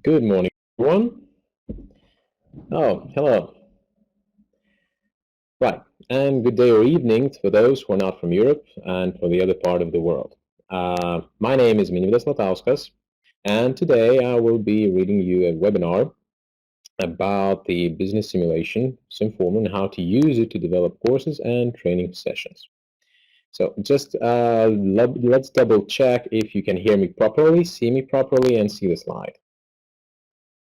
Good morning, everyone. Oh, hello. Right, and good day or evening for those who are not from Europe and from the other part of the world. My name is Minvydas Latauskas, and today I will be reading you a webinar about the business simulation, Simformer, and how to use it to develop courses and training sessions. So just let's double check if you can hear me properly, see me properly, and see the slide.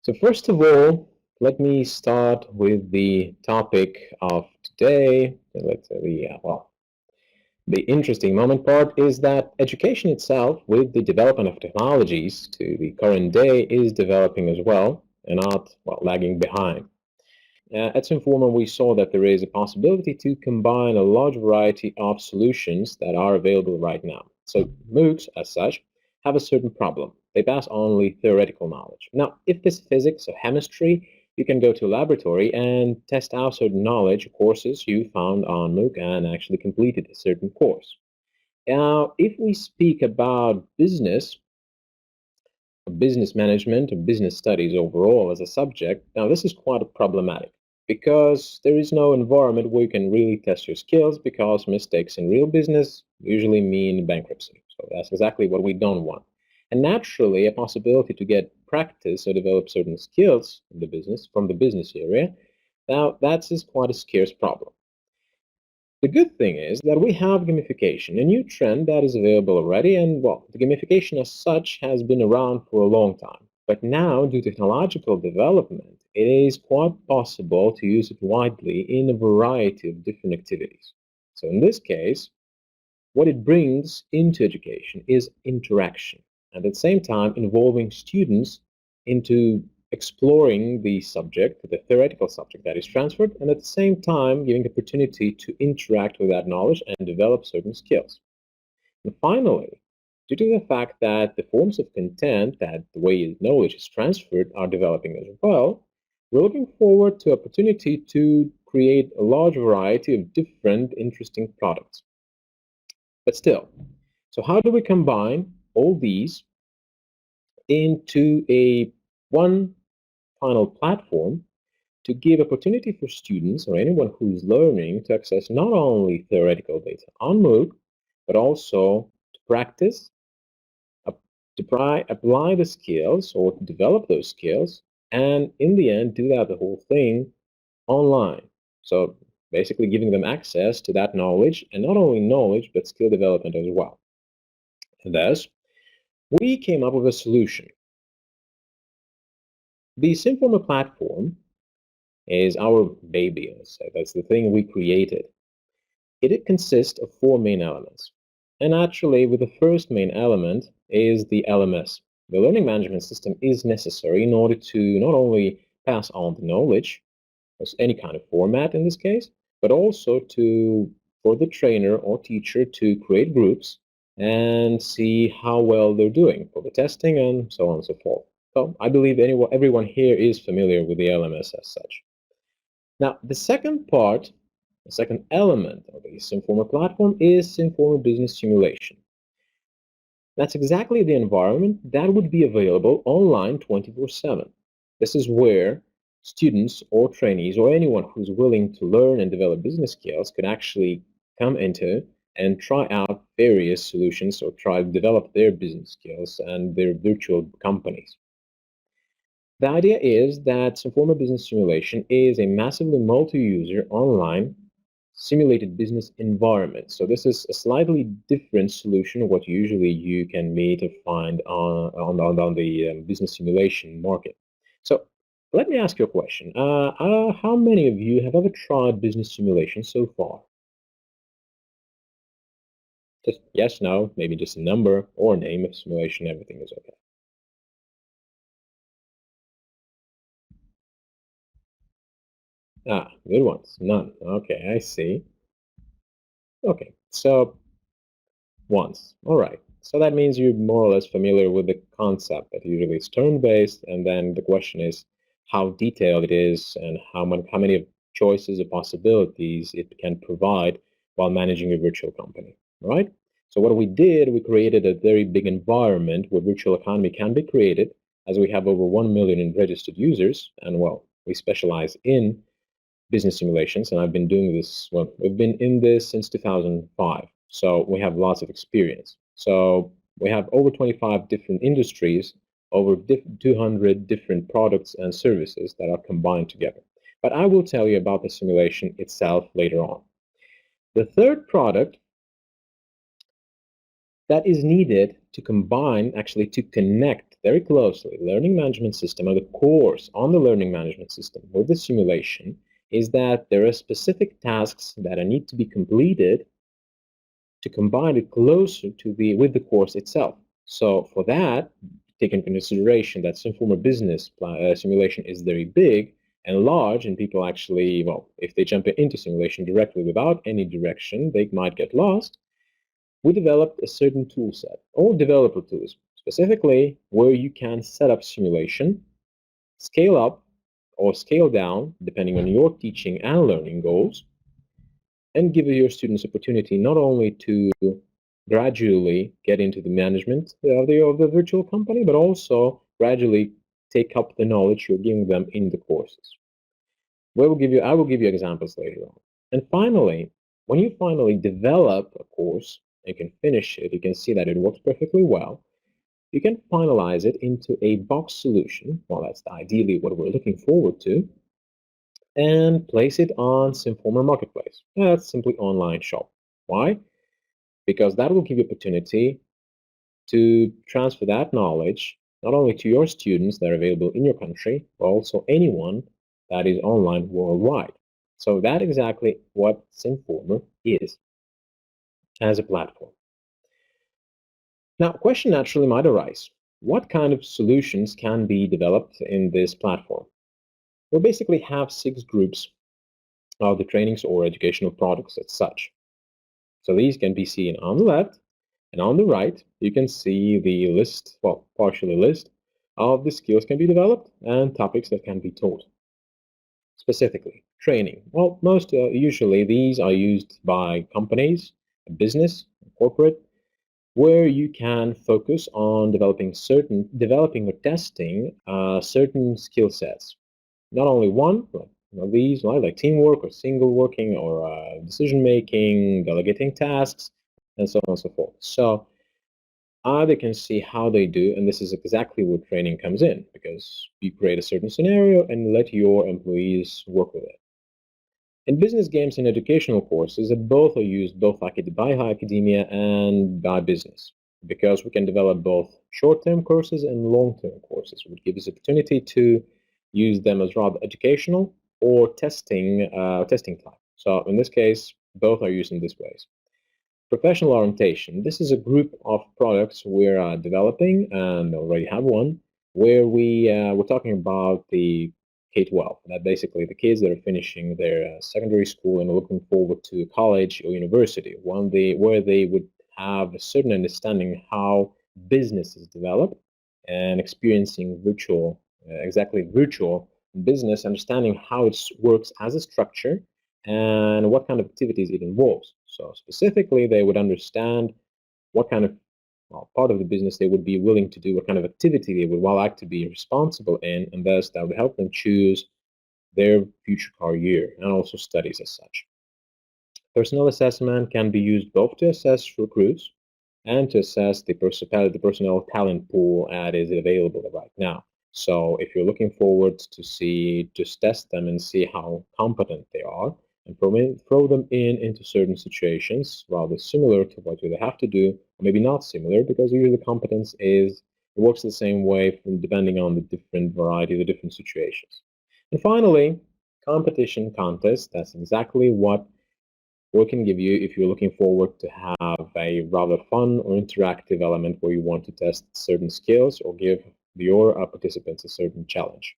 So first of all, let me start with the topic of today. Let's say the interesting moment part is that education itself, with the development of technologies to the current day, is developing as well and not lagging behind. At Simformer, we saw that there is a possibility to combine a large variety of solutions that are available right now. So MOOCs, as such, have a certain problem. They pass only theoretical knowledge. Now, if this physics or chemistry, you can go to a laboratory and test out certain knowledge courses you found on MOOC and actually completed a certain course. Now, if we speak about business management, or business studies overall as a subject, now this is quite problematic because there is no environment where you can really test your skills because mistakes in real business usually mean bankruptcy. So that's exactly what we don't want. And naturally, a possibility to get practice or develop certain skills in the business from the business area, now that's quite a scarce problem. The good thing is that we have gamification, a new trend that is available already, and the gamification as such has been around for a long time. But now, due to technological development, it is quite possible to use it widely in a variety of different activities. So in this case, what it brings into education is interaction, and at the same time involving students into exploring the subject, the theoretical subject that is transferred, and at the same time giving the opportunity to interact with that knowledge and develop certain skills. And finally, due to the fact that the forms of content, that the way knowledge is transferred, are developing as well, we're looking forward to opportunity to create a large variety of different interesting products. But still, so how do we combine all these into a one final platform to give opportunity for students or anyone who is learning to access not only theoretical data on MOOC, but also to practice, apply the skills or to develop those skills, and in the end, do that the whole thing online. So basically giving them access to that knowledge, and not only knowledge, but skill development as well. And thus, we came up with a solution. The Simformer platform is our baby, let's say. That's the thing we created. It consists of four main elements. And actually, with the first main element is the LMS. The learning management system is necessary in order to not only pass on the knowledge, as any kind of format in this case, but also for the trainer or teacher to create groups and see how well they're doing for the testing and so on and so forth. So I believe everyone here is familiar with the LMS as such. Now, the second element of the Simformer platform is Simformer Business Simulation. That's exactly the environment that would be available online 24/7. This is where students or trainees or anyone who's willing to learn and develop business skills could actually come into and try out various solutions or try to develop their business skills and their virtual companies. The idea is that Simformer Business Simulation is a massively multi-user online simulated business environment. So this is a slightly different solution of what usually you can meet or find on the business simulation market. So let me ask you a question. How many of you have ever tried business simulation so far? Just yes, no, maybe just a number or name of simulation, everything is okay. Ah, good ones. None. Okay, I see. Okay, so once. All right. So that means you're more or less familiar with the concept that usually is turn-based, and then the question is how detailed it is and how many choices or possibilities it can provide while managing a virtual company. All right. So what we did, we created a very big environment where virtual economy can be created, as we have over 1 million registered users, and well, we specialize in business simulations, and I've been doing this, well, we've been in this since 2005, so we have lots of experience. So we have over 25 different industries, over 200 different products and services that are combined together. But I will tell you about the simulation itself later on. The third product that is needed to combine, actually to connect very closely learning management system or the course on the learning management system with the simulation, is that there are specific tasks that need to be completed to combine it closer to with the course itself. So for that, take into consideration that Simformer business simulation is very big and large, and people actually, well, if they jump into simulation directly without any direction, they might get lost. We developed a certain tool set, or developer tools, specifically where you can set up simulation, scale up or scale down, depending on your teaching and learning goals, and give your students opportunity not only to gradually get into the management of the virtual company, but also gradually take up the knowledge you're giving them in the courses. I will give you examples later on. And finally, when you finally develop a course and can finish it, you can see that it works perfectly well. You can finalize it into a box solution. Well, that's ideally what we're looking forward to, and place it on Simformer Marketplace. That's simply online shop. Why? Because that will give you opportunity to transfer that knowledge not only to your students that are available in your country, but also anyone that is online worldwide. So that's exactly what Simformer is as a platform. Now, a question naturally might arise. What kind of solutions can be developed in this platform? We basically have 6 groups of the trainings or educational products as such. So these can be seen on the left, and on the right, you can see the list, well, partially list of the skills can be developed and topics that can be taught. Specifically, training. Well, most usually these are used by companies, business, corporate, where you can focus on developing or testing certain skill sets. Not only one, but these like teamwork or single working or decision making, delegating tasks, and so on and so forth. So they can see how they do, and this is exactly where training comes in, because you create a certain scenario and let your employees work with it. In business games and educational courses, both are used both by academia and by business, because we can develop both short-term courses and long-term courses, which gives us opportunity to use them as rather educational or testing type. So in this case, both are used in these ways. Professional orientation. This is a group of products we're developing and already have one, where we're talking about the K-12. That basically the kids that are finishing their secondary school and are looking forward to college or university, where they would have a certain understanding how businesses develop and experiencing exactly virtual business, understanding how it works as a structure and what kind of activities it involves. So specifically, they would understand what kind of part of the business they would be willing to do, what kind of activity they would like to be responsible in, and thus that would help them choose their future career and also studies as such. Personal assessment can be used both to assess recruits and to assess the personnel talent pool that is available right now. So if you're looking forward to just test them and see how competent they are, and throw them into certain situations, rather similar to what you have to do, or maybe not similar, because usually competence it works the same way depending on the different variety, the different situations. And finally, competition contest. That's exactly what we can give you if you're looking forward to have a rather fun or interactive element where you want to test certain skills or give your participants a certain challenge.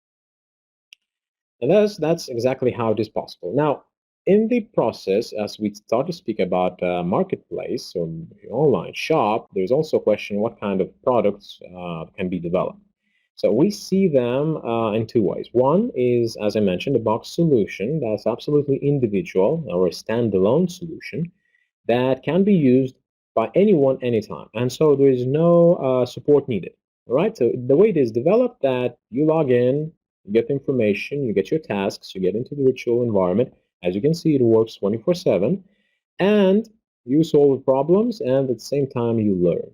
And that's exactly how it is possible. Now, in the process, as we start to speak about marketplace or online shop, there's also a question what kind of products can be developed. So we see them in 2 ways. One is, as I mentioned, a box solution that's absolutely individual or a standalone solution that can be used by anyone, anytime. And so there is no support needed. All right, so the way it is developed that you log in, you get the information, you get your tasks, you get into the virtual environment. As you can see, it works 24/7, and you solve problems, and at the same time, you learn.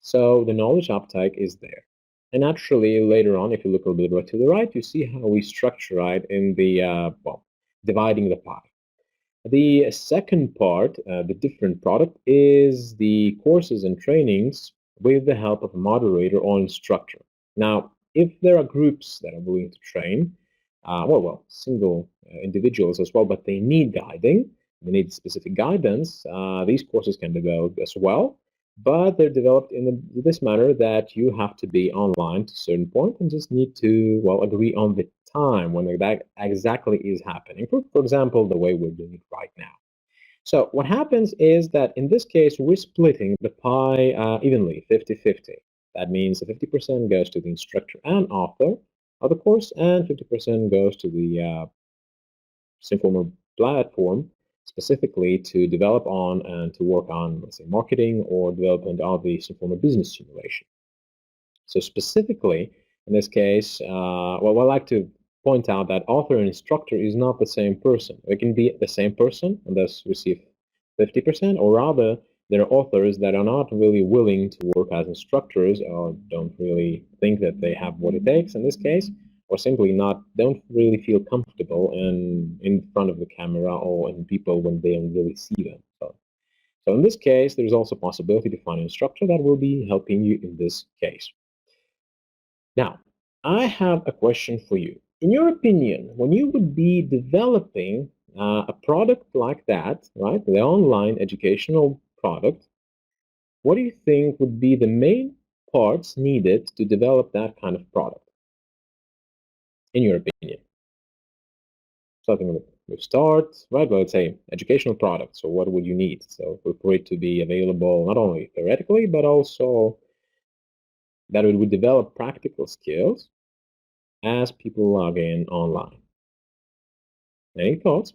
So the knowledge uptake is there. And naturally, later on, if you look a little bit to the right, you see how we structure it in the, well, dividing the pie. The second part, the different product, is the courses and trainings with the help of a moderator or instructor. Now, if there are groups that are willing to train, single individuals as well, but they need guiding, they need specific guidance, these courses can develop as well, but they're developed in this manner that you have to be online to a certain point and just need to, well, agree on the time when that exactly is happening. For example, the way we're doing it right now. So what happens is that in this case, we're splitting the pie evenly, 50-50. That means 50% goes to the instructor and author of the course, and 50% goes to the Simformer platform specifically to develop on and to work on, let's say, marketing or development of the Simformer business simulation. So specifically, in this case, I like to point out that author and instructor is not the same person. It can be the same person and thus receive 50%, or rather, there are authors that are not really willing to work as instructors or don't really think that they have what it takes in this case, or simply don't really feel comfortable in front of the camera or in people when they don't really see them. So in this case, there's also a possibility to find an instructor that will be helping you in this case. Now, I have a question for you. In your opinion, when you would be developing a product like that, right, the online educational product, what do you think would be the main parts needed to develop that kind of product, in your opinion? Starting with start, right? Well, let's say educational product. So what would you need? So for it to be available not only theoretically, but also that it would develop practical skills as people log in online. Any thoughts?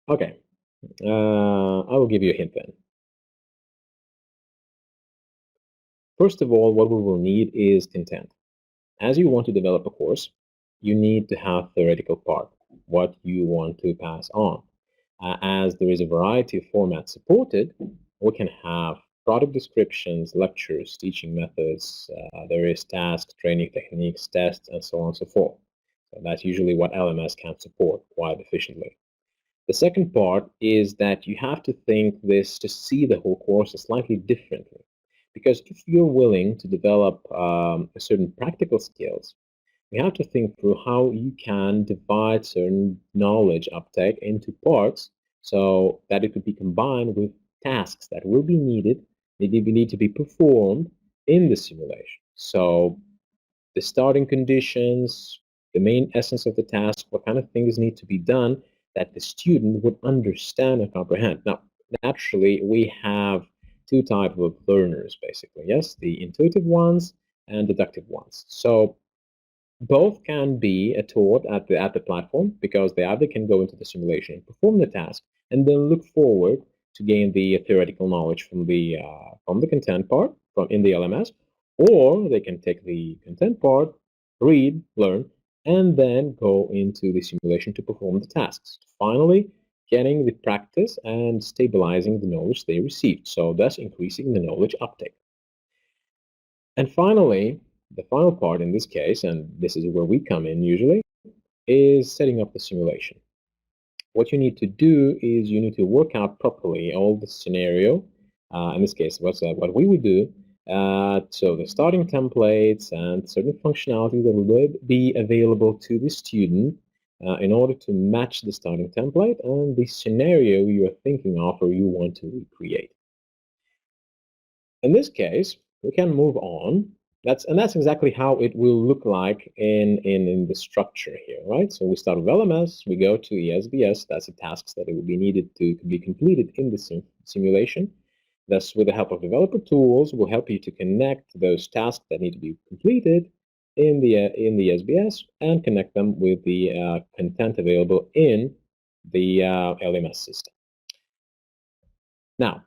Okay, I will give you a hint then. First of all, what we will need is content. As you want to develop a course, you need to have theoretical part, what you want to pass on. As there is a variety of formats supported, we can have product descriptions, lectures, teaching methods, various tasks, training techniques, tests, and so on and so forth. So that's usually what LMS can support quite efficiently. The second part is that you have to think this to see the whole course slightly differently. Because if you're willing to develop a certain practical skills, you have to think through how you can divide certain knowledge uptake into parts so that it could be combined with tasks that will be needed, need to be performed in the simulation. So the starting conditions, the main essence of the task, what kind of things need to be done that the student would understand and comprehend. Now, naturally, we have two types of learners, basically. Yes, the intuitive ones and deductive ones. So both can be taught at the platform because they either can go into the simulation, perform the task, and then look forward to gain the theoretical knowledge from the content part from in the LMS, or they can take the content part, read, learn, and then go into the simulation to perform the tasks. Finally, getting the practice and stabilizing the knowledge they received, so thus increasing the knowledge uptake. And finally, the final part in this case, and this is where we come in usually, is setting up the simulation. What you need to do is you need to work out properly all the scenario. In this case, what we would do. So the starting templates and certain functionality that would be available to the student in order to match the starting template and the scenario you are thinking of or you want to recreate. In this case, we can move on. That's exactly how it will look like in the structure here, right? So we start with LMS, we go to ESBS, that's the tasks that it will be needed to be completed in the simulation. Thus, with the help of developer tools, will help you to connect those tasks that need to be completed in the SBS and connect them with the content available in the LMS system. Now,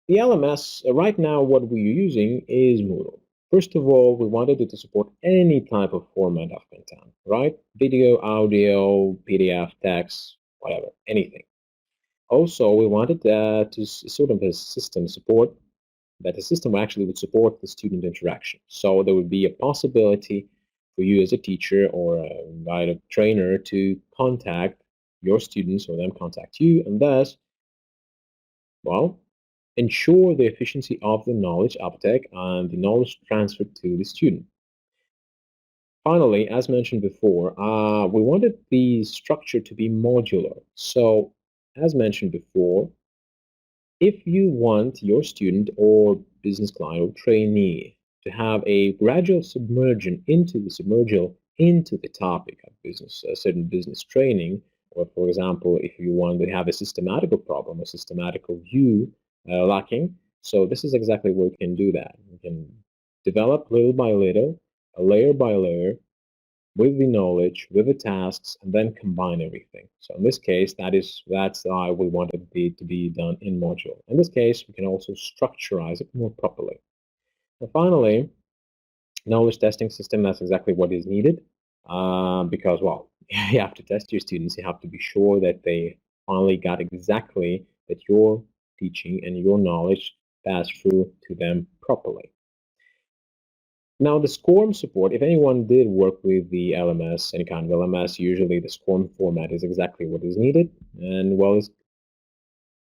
The LMS, right now, what we're using is Moodle. First of all, we wanted it to support any type of format of content, right? Video, audio, PDF, text, whatever, anything. Also, we wanted to sort of a system support that the system actually would support the student interaction. So there would be a possibility for you as a teacher or a guide trainer to contact your students or them contact you, and thus, well, ensure the efficiency of the knowledge uptake and the knowledge transfer to the student. Finally, as mentioned before, we wanted the structure to be modular. So, as mentioned before, if you want your student or business client or trainee to have a gradual submergal into the topic of business, a certain business training, or for example, if you want to have a systematical problem, a systematical view lacking, so this is exactly where we can do that. We can develop little by little, layer by layer, with the knowledge, with the tasks, and then combine everything. So in this case, that's how we want it to be done in module. In this case, we can also structurize it more properly. And finally, knowledge testing system, that's exactly what is needed because, well, you have to test your students. You have to be sure that they finally got exactly that your teaching and your knowledge passed through to them properly. Now, the SCORM support, if anyone did work with the LMS, any kind of LMS, usually the SCORM format is exactly what is needed, and well, it's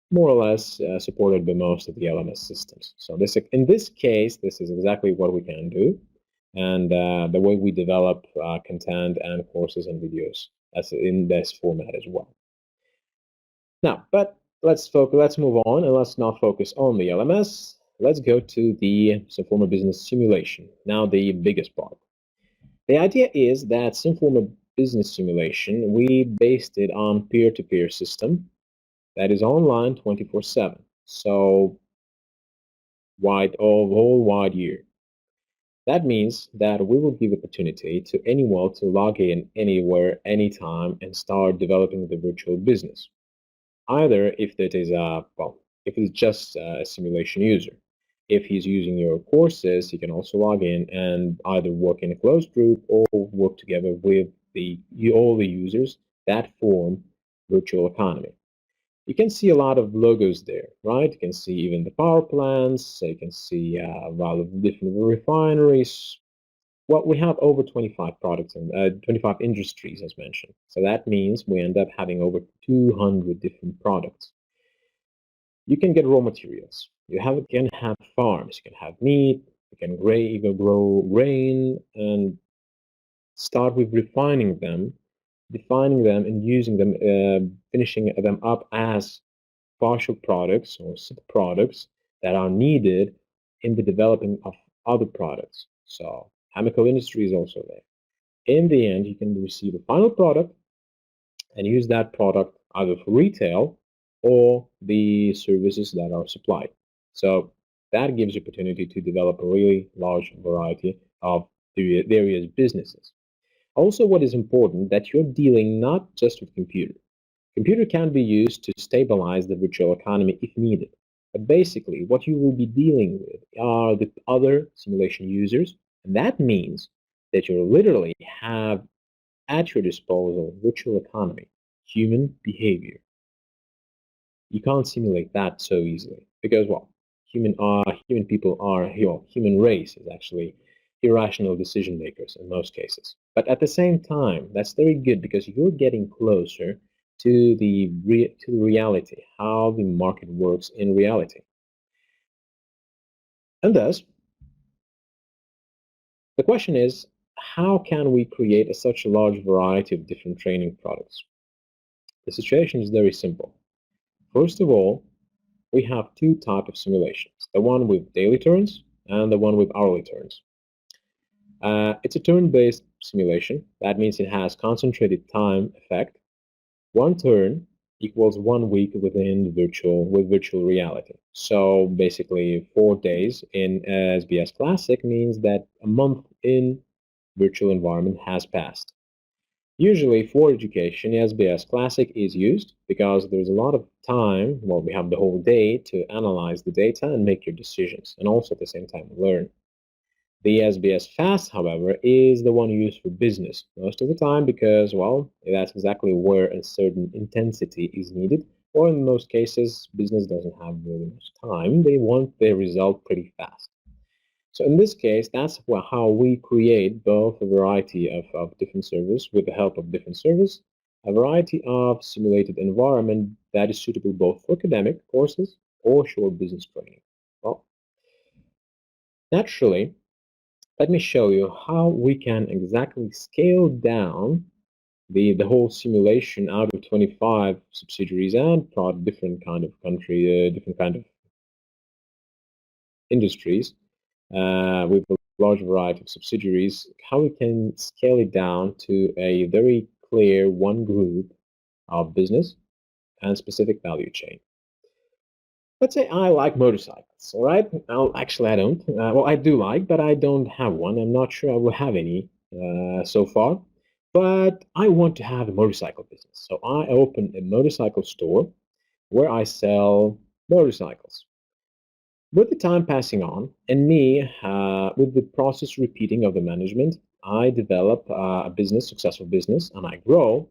more or less supported by most of the LMS systems. So in this case, this is exactly what we can do, and the way we develop content and courses and videos as in this format as well. Now, but let's move on, and let's not focus on the LMS. Let's go to the Simformer business simulation. Now, the biggest part. The idea is that Simformer business simulation, we based it on peer-to-peer system that is online 24/7. So whole wide year. That means that we will give opportunity to anyone to log in anywhere, anytime, and start developing the virtual business. Either if it is if it's just a simulation user. If he's using your courses, he can also log in and either work in a closed group or work together with all the users that form virtual economy. You can see a lot of logos there, right? You can see even the power plants. You can see a lot of different refineries. Well, we have over 25 products and 25 industries, as mentioned. So that means we end up having over 200 different products. You can get raw materials. Can have farms. You can have meat. You can grow grain and start with refining them, defining them, and using them, finishing them up as partial products or subproducts that are needed in the developing of other products. So chemical industry is also there. In the end, you can receive a final product and use that product either for retail or the services that are supplied. So that gives you opportunity to develop a really large variety of the various businesses. Also, what is important that you're dealing not just with computer. Computer can be used to stabilize the virtual economy if needed. But basically, what you will be dealing with are the other simulation users, and that means that you literally have at your disposal virtual economy, human behavior. You can't simulate that so easily because, well, human people are human race is actually irrational decision makers in most cases. But at the same time, that's very good because you're getting closer to to the reality, how the market works in reality. And thus, the question is, how can we create such a large variety of different training products? The situation is very simple. First of all, we have two types of simulations, the one with daily turns and the one with hourly turns. It's a turn-based simulation. That means it has concentrated time effect. One turn equals 1 week with virtual reality. So basically 4 days in SBS Classic means that a month in virtual environment has passed. Usually for education, SBS Classic is used because there's a lot of time, well, we have the whole day to analyze the data and make your decisions, and also at the same time learn. The SBS Fast, however, is the one used for business most of the time because, well, that's exactly where a certain intensity is needed, or in most cases, business doesn't have really much time. They want their result pretty fast. So in this case, that's how we create both a variety of different servers with the help of different servers, a variety of simulated environment that is suitable both for academic courses or short business training. Well, naturally, let me show you how we can exactly scale down the whole simulation out of 25 subsidiaries and different kind of country, different kind of industries with a large variety of subsidiaries, how we can scale it down to a very clear one group of business and specific value chain. Let's say I like motorcycles, all right? Actually, I don't. Well, I do like, but I don't have one. I'm not sure I will have any so far. But I want to have a motorcycle business. So I open a motorcycle store where I sell motorcycles. With the time passing on, and me, with the process repeating of the management, I develop a business, successful business, and I grow.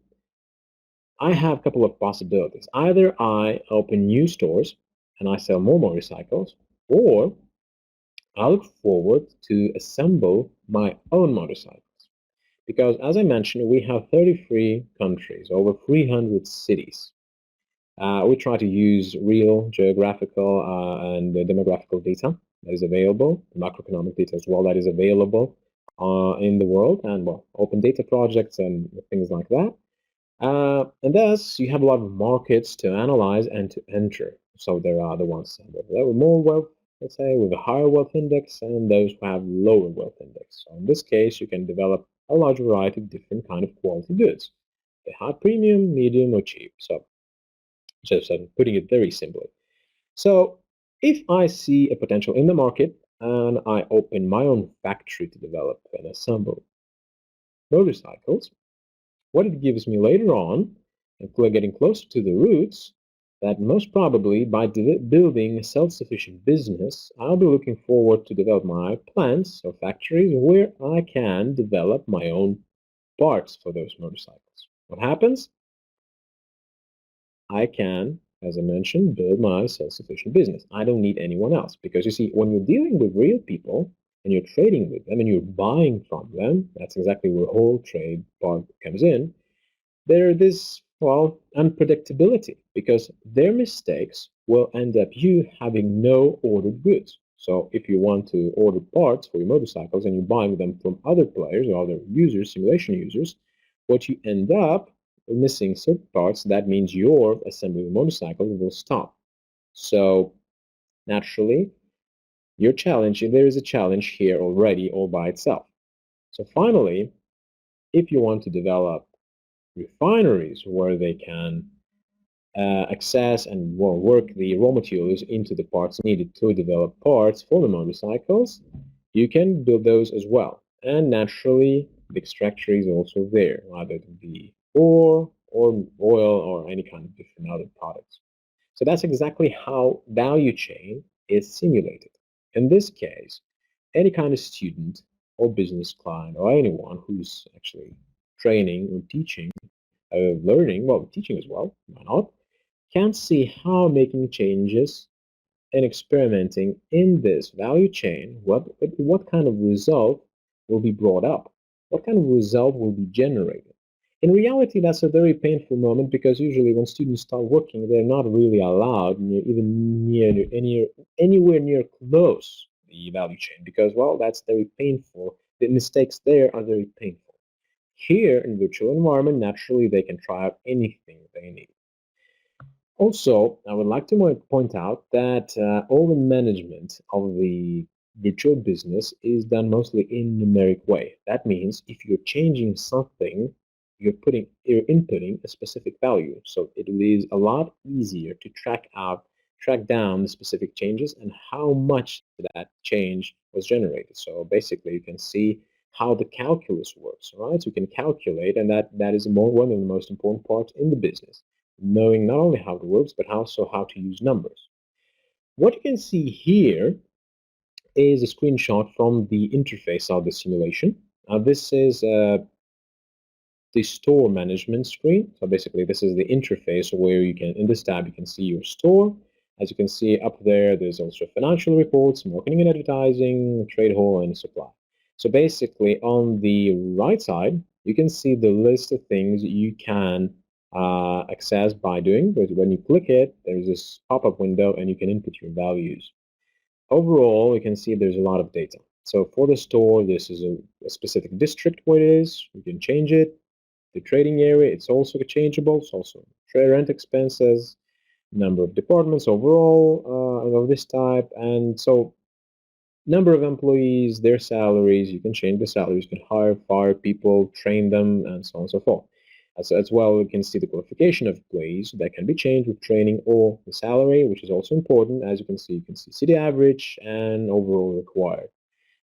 I have a couple of possibilities. Either I open new stores and I sell more motorcycles, or I look forward to assemble my own motorcycles. Because as I mentioned, we have 33 countries, over 300 cities. We try to use real geographical and demographical data that is available, macroeconomic data as well that is available in the world, and well, open data projects and things like that. And thus, you have a lot of markets to analyze and to enter. So there are the ones that have more wealth, let's say, with a higher wealth index, and those who have lower wealth index. So in this case, you can develop a large variety of different kind of quality goods. They have premium, medium, or cheap. So just putting it very simply. So if I see a potential in the market and I open my own factory to develop and assemble motorcycles, what it gives me later on, and we're getting closer to the roots, that most probably by building a self-sufficient business, I'll be looking forward to develop my plants or factories where I can develop my own parts for those motorcycles. What happens? I can, as I mentioned, build my self-sufficient business. I don't need anyone else because you see, when you're dealing with real people and you're trading with them and you're buying from them, that's exactly where whole trade part comes in. There is, well, unpredictability because their mistakes will end up you having no ordered goods. So if you want to order parts for your motorcycles and you're buying them from other players or other users, simulation users, what you end up missing certain parts, that means your assembly motorcycle will stop. So naturally, there is a challenge here already all by itself. So finally, if you want to develop refineries where they can access and work the raw materials into the parts needed to develop parts for the motorcycles, you can build those as well. And naturally, the extractor is also there, either to be ore or oil or any kind of different other products. So that's exactly how value chain is simulated. In this case, any kind of student or business client or anyone who's actually training or teaching, learning, well, teaching as well, why not, can see how making changes and experimenting in this value chain, what kind of result will be brought up, what kind of result will be generated. In reality, that's a very painful moment because usually when students start working, they're not really allowed anywhere near close the value chain because, well, that's very painful. The mistakes there are very painful. Here in virtual environment, naturally, they can try out anything they need. Also, I would like to point out that all the management of the virtual business is done mostly in numeric way. That means if you're changing something, you're inputting a specific value. So it is a lot easier to track down the specific changes and how much that change was generated. So basically, you can see how the calculus works, right? So you can calculate, and that is one of the most important parts in the business, knowing not only how it works, but also how to use numbers. What you can see here is a screenshot from the interface of the simulation. This is the store management screen. So basically, this is the interface where you can, in this tab, you can see your store. As you can see up there, there's also financial reports, marketing and advertising, trade hall, and supply. So basically, on the right side, you can see the list of things you can access by doing. But when you click it, there's this pop-up window, and you can input your values. Overall, you can see there's a lot of data. So for the store, this is a specific district where it is. You can change it. The trading area, it's also changeable. It's also trade rent expenses, number of departments overall of this type, and so number of employees, their salaries. You can change the salaries. You can hire, fire people, train them, and so on and so forth. As well, you can see the qualification of employees that can be changed with training or the salary, which is also important. As you can see city average and overall required.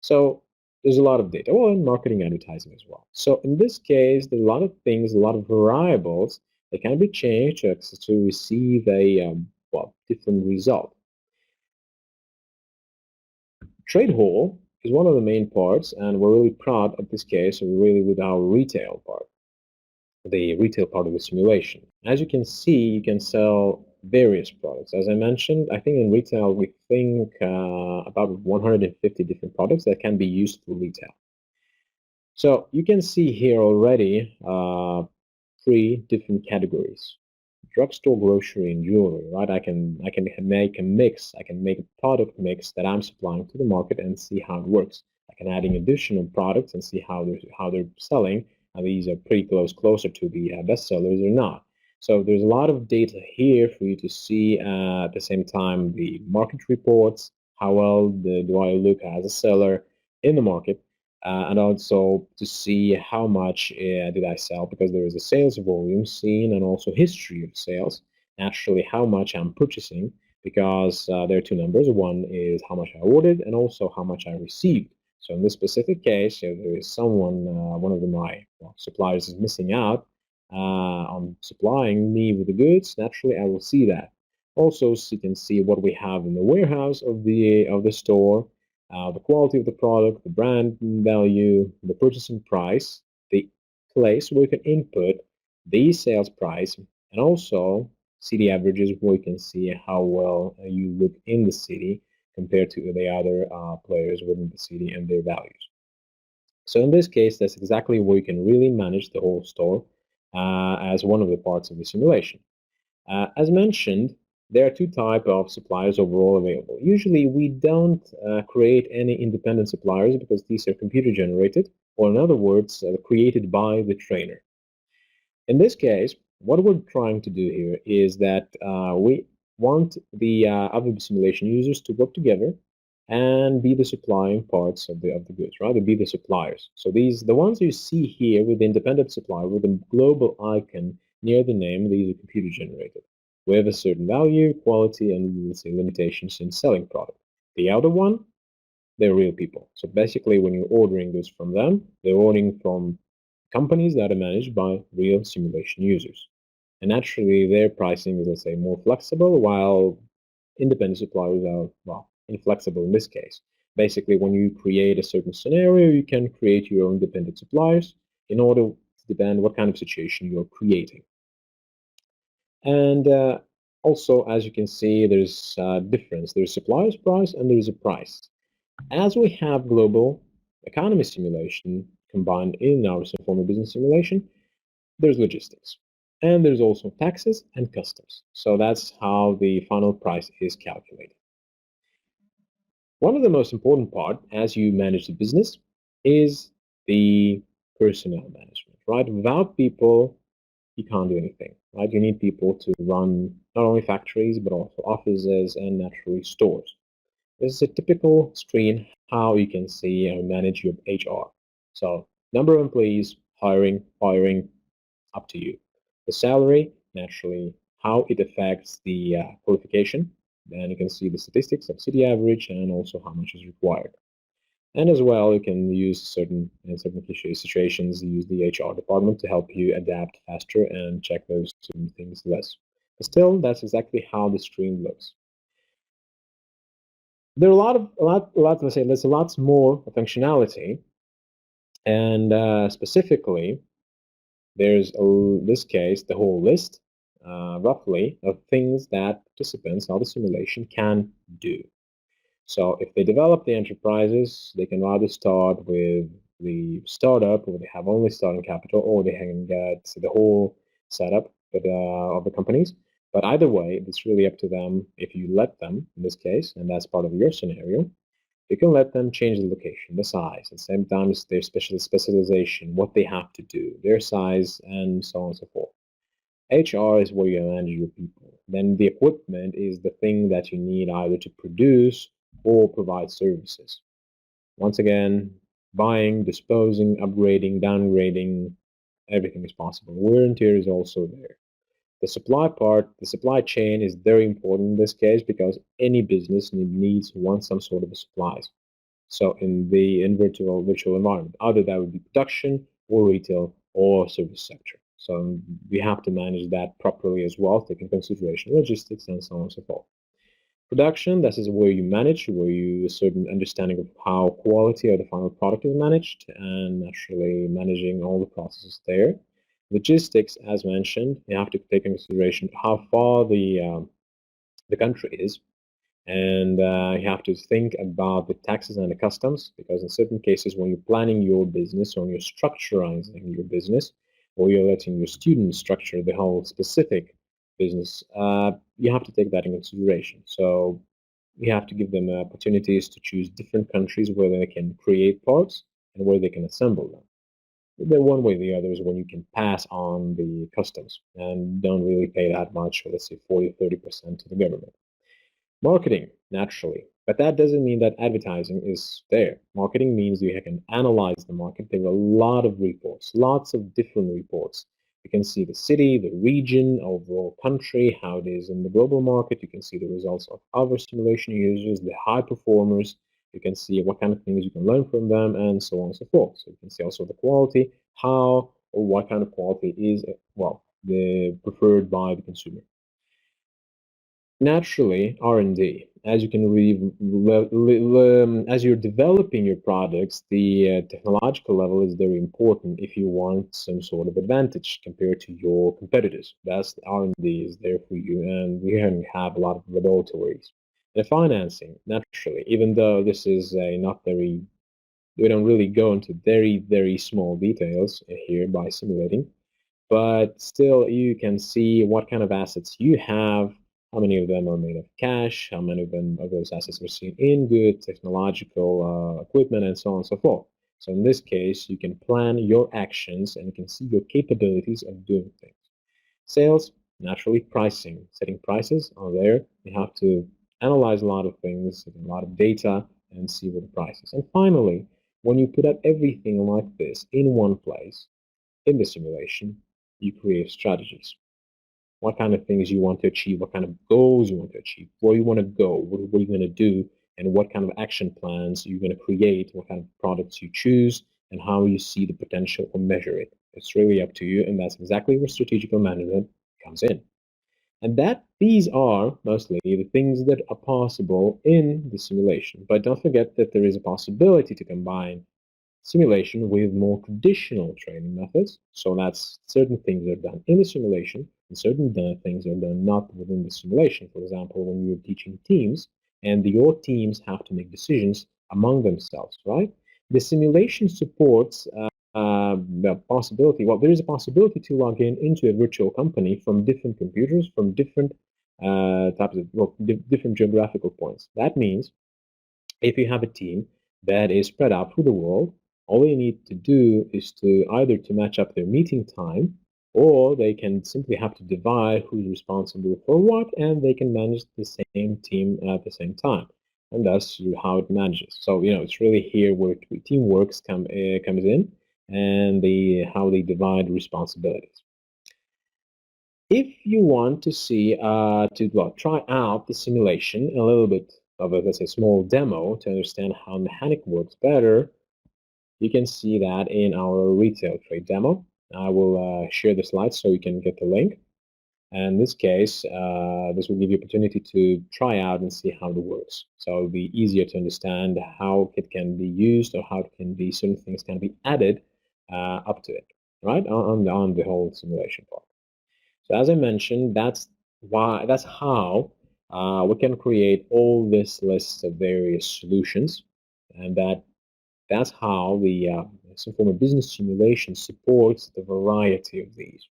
So there's a lot of data. Well, in marketing advertising as well. So in this case, there's a lot of things, a lot of variables that can be changed to receive a different result. Trade hall is one of the main parts, and we're really proud of this case, really with our retail part, the retail part of the simulation. As you can see, you can sell various products. As I mentioned, I think in retail, we think about 150 different products that can be used for retail. So you can see here already 3 different categories: drugstore, grocery, and jewelry. Right? I can make a mix. I can make a product mix that I'm supplying to the market and see how it works. I can add in additional products and see how they're selling. And these are pretty closer to the best sellers or not. So there's a lot of data here for you to see. At the same time, the market reports, how well do I look as a seller in the market, and also to see how much did I sell, because there is a sales volume seen and also history of sales. Naturally, how much I'm purchasing, because there are two numbers. One is how much I ordered and also how much I received. So in this specific case, if there is someone, one of my suppliers is missing out on supplying me with the goods, naturally I will see that. Also, so you can see what we have in the warehouse of the store, the quality of the product, the brand value, the purchasing price, the place where you can input the sales price, and also city averages where you can see how well you look in the city compared to the other players within the city and their values. So in this case, that's exactly where you can really manage the whole store as one of the parts of the simulation. As mentioned, there are two types of suppliers overall available. Usually, we don't create any independent suppliers because these are computer generated, or in other words, created by the trainer. In this case, what we're trying to do here is that we want the other simulation users to work together and be the supplying parts of the goods, right? To be the suppliers. So the ones you see here with the independent supplier with the global icon near the name, these are computer generated. We have a certain value, quality, and let's say limitations in selling product. The other one, they're real people. So basically, when you're ordering goods from them, they're ordering from companies that are managed by real simulation users. And naturally, their pricing is, let's say, more flexible, while independent suppliers are, well, inflexible in this case. Basically, when you create a certain scenario, you can create your own independent suppliers in order to depend what kind of situation you're creating. And also, as you can see, there's a difference. There's supplier's price and there's a price. As we have global economy simulation combined in our Simformer business simulation, there's logistics. And there's also taxes and customs. So that's how the final price is calculated. One of the most important part as you manage the business is the personnel management, right? Without people, you can't do anything, right? You need people to run not only factories, but also offices and naturally stores. This is a typical screen how you can see and manage your HR. So number of employees, hiring, firing, up to you. The salary, naturally, how it affects the qualification. Then you can see the statistics of city average and also how much is required. And as well, you can use in certain situations, use the HR department to help you adapt faster and check those certain things less. But still, that's exactly how the stream looks. There are let's say, there's a lot more functionality, and specifically, there's this case, the whole list, roughly, of things that participants of the simulation can do. So if they develop the enterprises, they can either start with the startup, where they have only starting capital, or they can get the whole setup of the companies. But either way, it's really up to them if you let them, in this case, and that's part of your scenario. You can let them change the location, the size, at the same time as their specialization, what they have to do, their size, and so on and so forth. HR is where you manage your people. Then the equipment is the thing that you need either to produce or provide services. Once again, buying, disposing, upgrading, downgrading, everything is possible. Wear and tear is also there. The supply part, the supply chain is very important in this case because any business needs some sort of supplies. So in the virtual environment, either that would be production or retail or service sector. So we have to manage that properly as well, taking into consideration logistics and so on and so forth. Production, this is where you manage, where you a certain understanding of how quality of the final product is managed, and naturally managing all the processes there. Logistics, as mentioned, you have to take into consideration how far the country is, and you have to think about the taxes and the customs, because in certain cases, when you're planning your business, or you're structuring your business, or you're letting your students structure the whole specific business, you have to take that in consideration. So you have to give them opportunities to choose different countries where they can create parts and where they can assemble them. The one way or the other is when you can pass on the customs and don't really pay that much, or let's say 40-30% to the government. Marketing, naturally. But that doesn't mean that advertising is there. Marketing means you can analyze the market. There are a lot of reports, lots of different reports. You can see the city, the region, overall country, how it is in the global market. You can see the results of other simulation users, the high performers. You can see what kind of things you can learn from them, and so on and so forth. So you can see also the quality, how or what kind of quality is, well, the preferred by the consumer. Naturally, R&D. As you can read, as you're developing your products, the technological level is very important if you want some sort of advantage compared to your competitors. That's the R&D is there for you, and we can have a lot of laboratories. The financing, naturally, even though this is not very, we don't really go into very small details here by simulating, but still you can see what kind of assets you have, how many of them are made of cash, how many of them of those assets are seen in good technological equipment, and so on and so forth. So in this case, you can plan your actions and you can see your capabilities of doing things. Sales, naturally, pricing. Setting prices are there. You have to analyze a lot of things, a lot of data, and see what the price is. And finally, when you put up everything like this in one place, in the simulation, you create strategies. What kind of things you want to achieve, what kind of goals you want to achieve, where you want to go, what are you going to do, and what kind of action plans you're going to create, what kind of products you choose, and how you see the potential or measure it. It's really up to you, and that's exactly where strategical management comes in. And that these are mostly the things that are possible in the simulation. But don't forget that there is a possibility to combine simulation with more traditional training methods. So that's certain things are done in the simulation and certain things are done not within the simulation. For example, when you're teaching teams and your teams have to make decisions among themselves, right? The simulation supports the possibility, well, there is a possibility to log in into a virtual company from different computers, from different types of, well, different geographical points. That means if you have a team that is spread out through the world, all they need to do is to either to match up their meeting time, or they can simply have to divide who's responsible for what, and they can manage the same team at the same time. And that's how it manages. So, it's really here where teamwork comes in, and how they divide responsibilities. If you want to see, well, try out the simulation a little bit of a, let's say, small demo to understand how mechanic works better, you can see that in our retail trade demo. I will share the slides so you can get the link. And in this case, this will give you opportunity to try out and see how it works. So it'll be easier to understand how it can be used or how it can be, certain things can be added up to it, right? On the whole simulation part. So as I mentioned, that's how we can create all this list of various solutions, and that's how the Simformer business simulation supports the variety of these.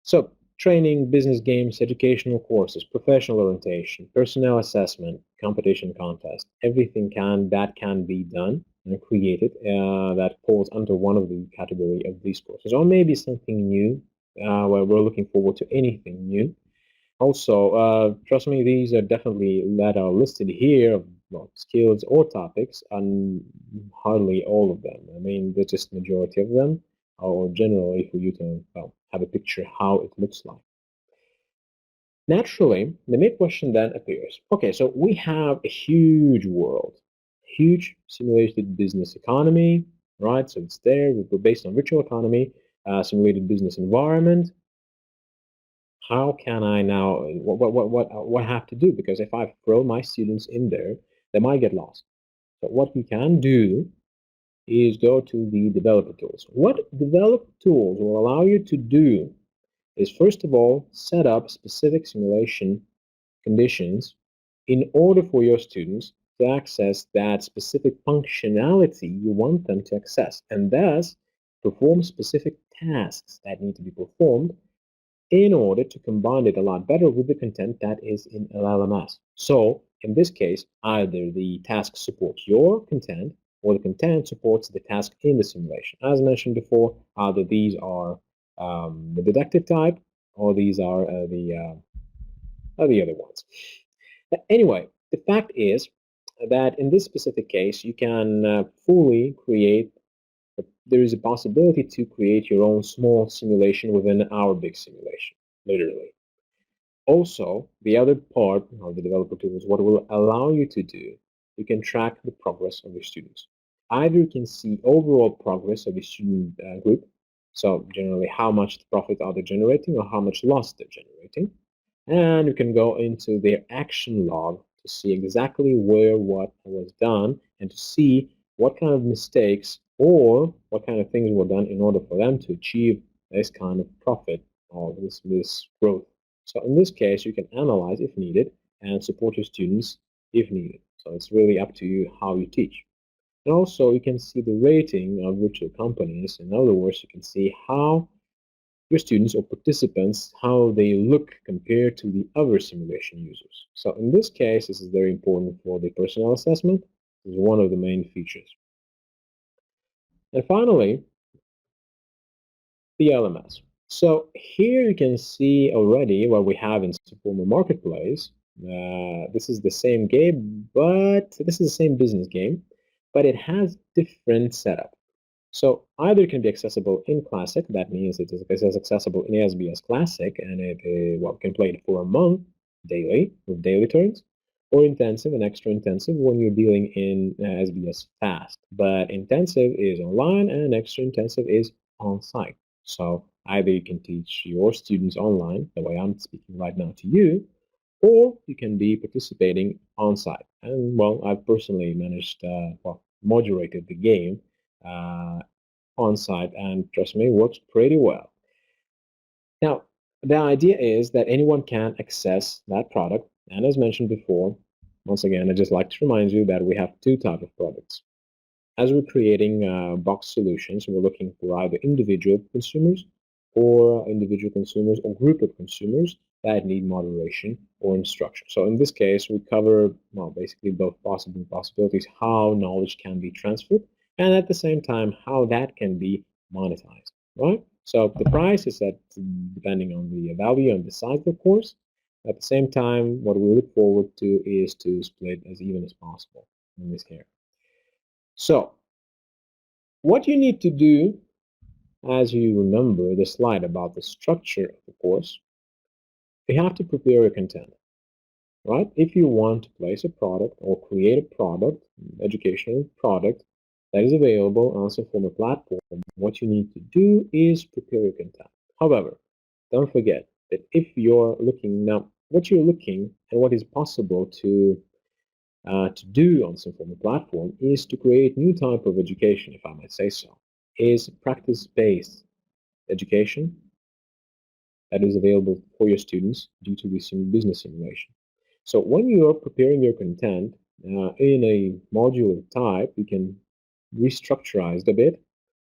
So, training, business games, educational courses, professional orientation, personnel assessment, competition contest, everything that can be done and created that falls under one of the category of these courses, or maybe something new where we're looking forward to anything new. Also, trust me, these are definitely that are listed here, well, skills or topics, and hardly all of them. I mean, they're just majority of them, or generally for you to, well, have a picture how it looks like. Naturally, the main question then appears. Okay, so we have a huge world, huge simulated business economy, right? So it's there. We're based on virtual economy, simulated business environment. How can I now, what I have to do? Because if I throw my students in there, they might get lost. So what we can do is go to the developer tools. What developer tools will allow you to do is, first of all, set up specific simulation conditions in order for your students to access that specific functionality you want them to access, and thus perform specific tasks that need to be performed in order to combine it a lot better with the content that is in LLMS. So in this case, either the task supports your content or the content supports the task in the simulation. As mentioned before, either these are the deductive type or these are the other ones. Anyway, the fact is that in this specific case, you can fully create, there is a possibility to create your own small simulation within our big simulation, literally. Also, the other part of the developer tools, what will allow you to do, you can track the progress of your students. Either you can see overall progress of the student group, so generally how much profit are they generating or how much loss they're generating, and you can go into their action log to see exactly where what was done and to see what kind of mistakes or what kind of things were done in order for them to achieve this kind of profit or this growth. So in this case, you can analyze if needed and support your students if needed. So it's really up to you how you teach. And also, you can see the rating of virtual companies. In other words, you can see how your students or participants, how they look compared to the other simulation users. So in this case, this is very important for the personnel assessment. This is one of the main features. And finally, the LMS. So here you can see already what we have in Simformer Marketplace. This is the same game, but this is the same business game, but it has different setup. So either it can be accessible in Classic, that means it is accessible in SBS Classic, and it well, can play it for a month daily with daily turns, or intensive and extra intensive when you're dealing in SBS Fast. But intensive is online and extra intensive is on site. So either you can teach your students online, the way I'm speaking right now to you, or you can be participating on site. And well, I've personally managed, well, moderated the game on site, and trust me, works pretty well. Now, the idea is that anyone can access that product. And as mentioned before, once again, I'd just like to remind you that we have two types of products. As we're creating box solutions, we're looking for either individual consumers or group of consumers that need moderation or instruction. So in this case, we cover, well, basically both possibilities, how knowledge can be transferred, and at the same time, how that can be monetized, right? So the price is set depending on the value and the size of the course. At the same time, what we look forward to is to split as even as possible in this area. So what you need to do, as you remember the slide about the structure of the course, you have to prepare your content. right? If you want to place a product or create a product, educational product that is available on some form of platform, what you need to do is prepare your content. However, don't forget that if you're looking now, what you're looking and what is possible to do on some form of platform is to create new type of education, if I might say so, is practice-based education that is available for your students due to this business simulation. So when you are preparing your content in a modular type, you can restructure it a bit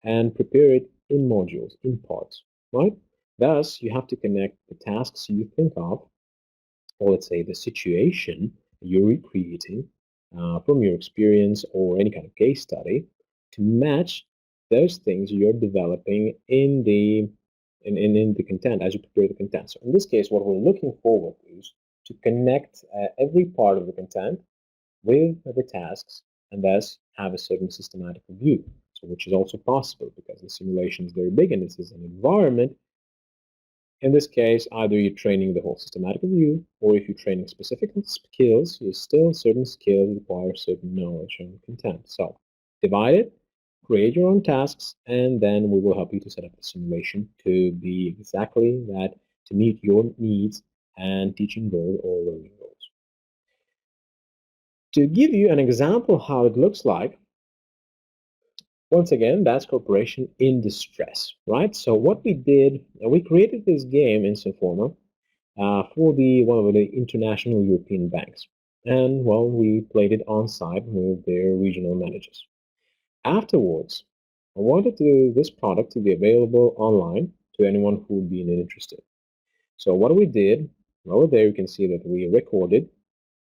and prepare it in modules, in parts, right? Thus, you have to connect the tasks you think of, or let's say the situation you're recreating from your experience or any kind of case study to match those things you're developing in the content as you prepare the content. So in this case, what we're looking forward to is to connect every part of the content with the tasks and thus have a certain systematic view. So which is also possible because the simulation is very big and this is an environment. In this case, either you're training the whole systematic view, or if you're training specific skills, you still certain skills require certain knowledge and content. So divide it, create your own tasks, and then we will help you to set up the simulation to be exactly that, to meet your needs and teaching goal or learning goals. To give you an example how it looks like, once again, that's corporation in distress, right? So what we did, we created this game in Simformer for the one of the international European banks. And well, we played it on site with their regional managers. Afterwards, I wanted this product to be available online to anyone who would be interested. So what we did, over there you can see that we recorded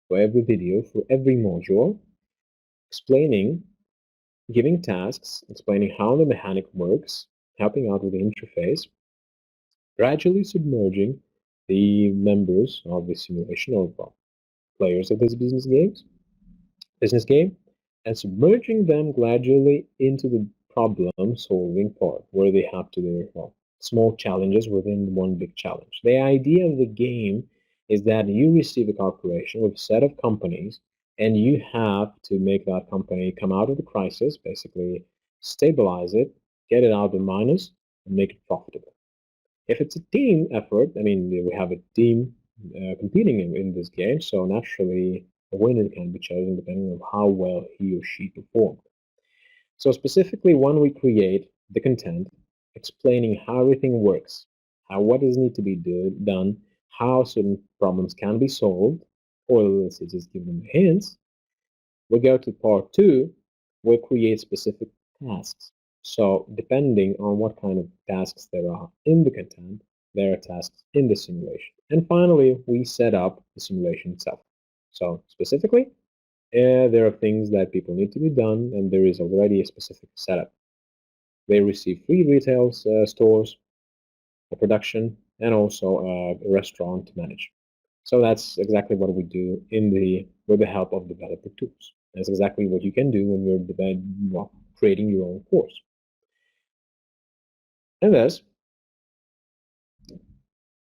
for every video, for every module, explaining, giving tasks, explaining how the mechanic works, helping out with the interface, gradually submerging the members of the simulation or players of this business game, and submerging them gradually into the problem solving part where they have to do well, small challenges within one big challenge. The idea of the game is that you receive a corporation with a set of companies and you have to make that company come out of the crisis, basically stabilize it, get it out of the minus, and make it profitable. If it's a team effort, I mean, we have a team competing in this game, so naturally a winner can be chosen depending on how well he or she performed. So specifically, when we create the content explaining how everything works, how what is need to be done, how certain problems can be solved, or let's say just give them hints, we go to part two, we create specific tasks. So depending on what kind of tasks there are in the content, there are tasks in the simulation. And finally, we set up the simulation itself. So specifically, there are things that people need to be done, and there is already a specific setup. They receive free retail stores, a production, and also a restaurant to manage. So that's exactly what we do in the with the help of developer tools. That's exactly what you can do when you're well, creating your own course. And thus,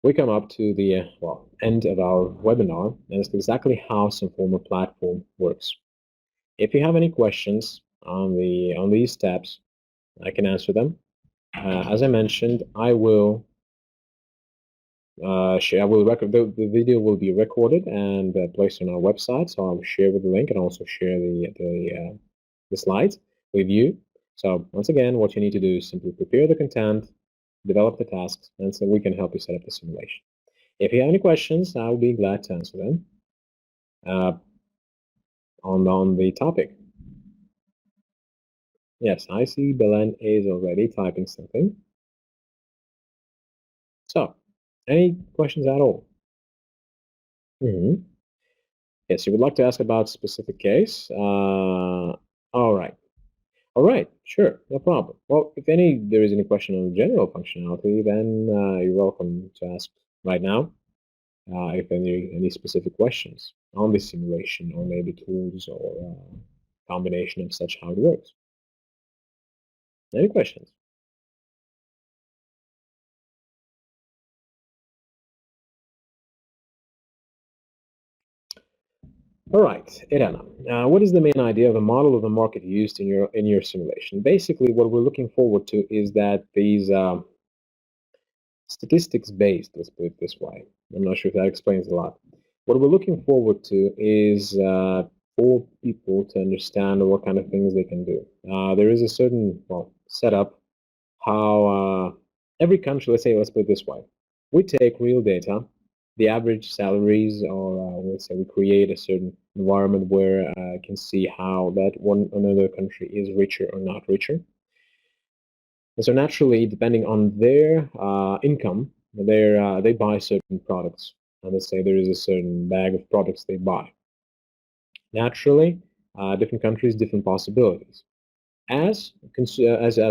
we come up to the well end of our webinar, and it's exactly how Simformer platform works. If you have any questions on these steps, I can answer them. As I mentioned, I will share. I will record the video will be recorded and placed on our website. So I will share with the link and also share the slides with you. So once again, what you need to do is simply prepare the content, develop the tasks, and so we can help you set up the simulation. If you have any questions, I'll be glad to answer them uh, on the topic. Yes, I see Belen is already typing something. So, any questions at all? Yes, you would like to ask about specific case. All right. All right, sure, no problem. Well, if there is any question on general functionality, then you're welcome to ask right now. If any specific questions on the simulation or maybe tools or combination of such how it works. Any questions? All right, Irena. What is the main idea of the model of the market used in your simulation? Basically, what we're looking forward to is that these statistics based, let's put it this way. I'm not sure if that explains a lot. What we're looking forward to is for people to understand what kind of things they can do. There is a certain, well, setup how every country, let's put it this way. We take real data, the average salaries, or let's say we create a certain environment where I can see how that one another country is richer or not richer. And so naturally, depending on their income, they buy certain products. And let's say there is a certain bag of products they buy. Naturally, different countries, different possibilities. As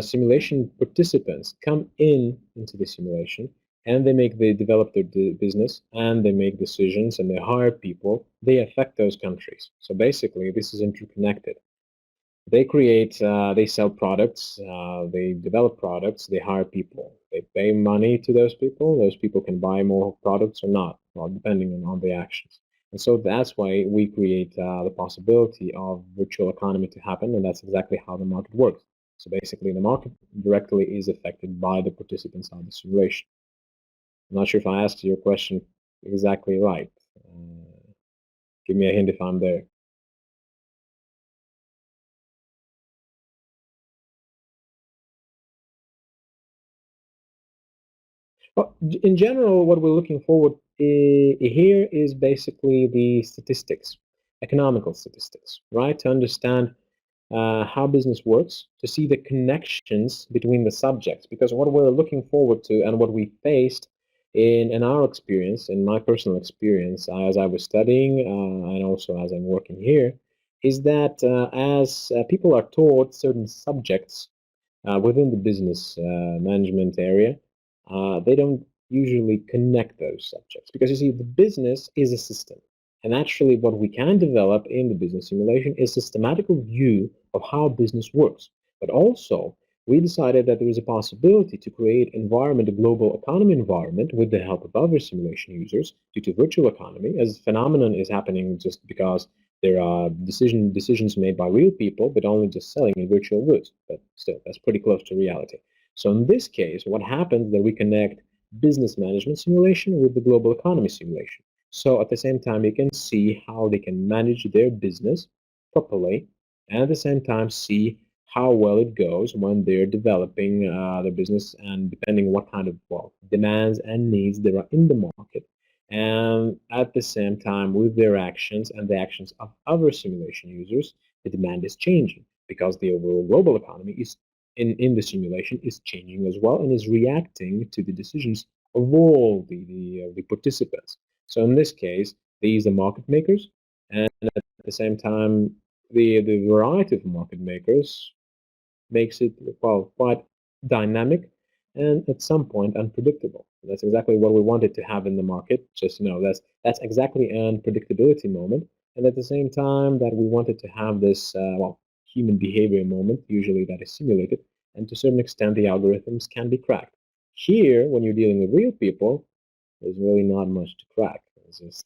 simulation participants come into the simulation and they develop their business and they make decisions and they hire people, they affect those countries. So basically, this is interconnected. They sell products, they develop products, they hire people, they pay money to those people. Those people can buy more products or not, well, depending on the actions. And so that's why we create the possibility of virtual economy to happen, and that's exactly how the market works. So basically, the market directly is affected by the participants of the simulation. I'm not sure if I asked your question exactly right. Give me a hint if I'm there. Well, in general, what we're looking forward here is basically the statistics, economical statistics, right? To understand how business works, to see the connections between the subjects. Because what we're looking forward to and what we faced in our experience, in my personal experience, as I was studying and also as I'm working here, is that as people are taught certain subjects within the business management area, they don't usually connect those subjects because you see, the business is a system. And actually, what we can develop in the business simulation is systematical view of how business works. But also, we decided that there is a possibility to create environment, a global economy environment, with the help of other simulation users due to virtual economy, as phenomenon is happening just because there are decisions made by real people, but only just selling in virtual goods. But still, that's pretty close to reality. So in this case, what happens is that we connect business management simulation with the global economy simulation. So at the same time, you can see how they can manage their business properly, and at the same time see how well it goes when they're developing their business, and depending what kind of, well, demands and needs there are in the market, and at the same time with their actions and the actions of other simulation users, the demand is changing because the overall global economy is in the simulation is changing as well and is reacting to the decisions of all the participants. So in this case, these are market makers, and at the same time, the variety of market makers makes it, well, quite dynamic and at some point unpredictable. That's exactly what we wanted to have in the market. Just, that's exactly an unpredictability moment, and at the same time that we wanted to have this well, human behavior moment, usually that is simulated, and to a certain extent the algorithms can be cracked. Here, when you're dealing with real people, there's really not much to crack. It's just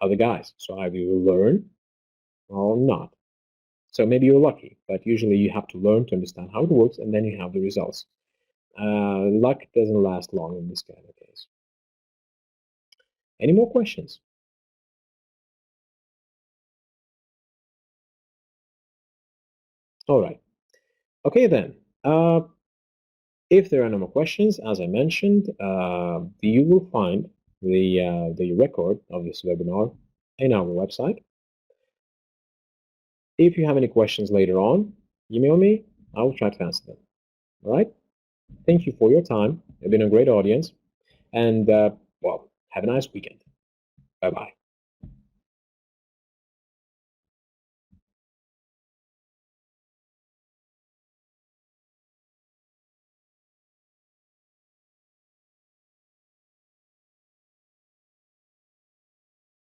other guys. So either you learn or not. So maybe you're lucky, but usually you have to learn to understand how it works, and then you have the results. Luck doesn't last long in this kind of case. Any more questions? All right. Okay then. If there are no more questions, as I mentioned, you will find the record of this webinar in our website. If you have any questions later on, email me. I will try to answer them. All right. Thank you for your time. You've been a great audience, and well, have a nice weekend. Bye bye.